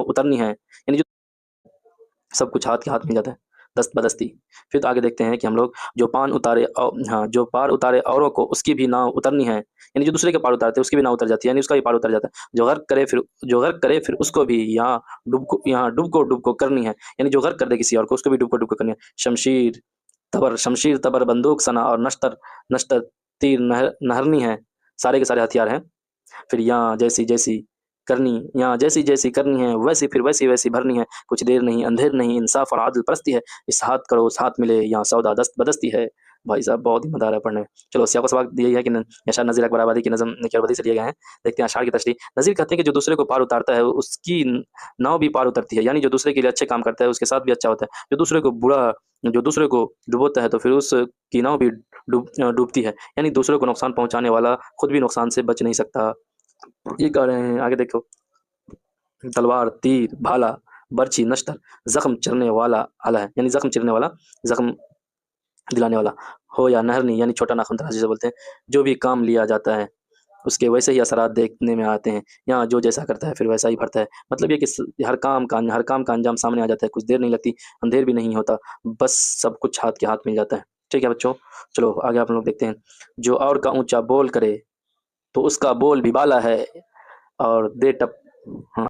उतरनी है, यानी जो सब कुछ हाथ के हाथ मिल जाता है, दस्त बदस्ती। फिर तो आगे देखते हैं कि हम लोग जो पार उतारे औरों को उसकी भी नाव उतरनी है, यानी जो दूसरे के पार उतारते हैं उसकी भी नाव उतर जाती है, यानी उसका भी पार उतर जाता है। जो गर्क करे फिर उसको भी यहाँ डूब को करनी है, यानी जो गर्क कर दे किसी और को उसको भी डूब को करनी है। शमशीर तबर बंदूक सना और नश्तर नश्तर तीर नहरनी है, सारे के सारे हथियार हैं। फिर यहाँ जैसी जैसी करनी है वैसी फिर वैसी वैसी भरनी है, कुछ देर नहीं अंधेर नहीं इंसाफ और आदल परस्ती है, इस हाथ करो उस हाथ मिले यहाँ सौदा दस्त बदस्ती है। भाई साहब बहुत ही मजा आ रहा है पढ़ने में। चलो सियाको सवाल यही है कि यशार नज़ीर अकबर आबादी की नज़म निकरबदी से लिए गए हैं। देखते हैं अशार की तशरीह। नज़ीर कहते हैं कि जो दूसरे को पार उतारता है उसकी नाव भी पार उतरती है, यानी जो दूसरे के लिए अच्छे काम करता है उसके साथ भी अच्छा होता है। जो दूसरे को डुबोता है तो फिर उसकी नाव भी डूबती है, यानी दूसरे को नुकसान पहुंचाने वाला खुद भी नुकसान से बच नहीं सकता। ये कह रहे हैं आगे देखो, तलवार तीर भाला बर्छी नश्तर जख्म चरने वाला आला है, यानी जख्म चिरने वाला, जख्म दिलाने वाला हो या नहरनी, यानी छोटा नाखून तराजू से बोलते हैं। जो भी काम लिया जाता है उसके वैसे ही असरात देखने में आते हैं, यहाँ जो जैसा करता है फिर वैसा ही भरता है। मतलब ये कि हर काम का अंजाम सामने आ जाता है, कुछ देर नहीं लगती अंधेर भी नहीं होता, बस सब कुछ हाथ के हाथ मिल जाता है। ठीक है बच्चों, चलो आगे आप लोग देखते हैं। जो और का ऊंचा बोल करे तो उसका बोल भी बाला है, और दे टप हाँ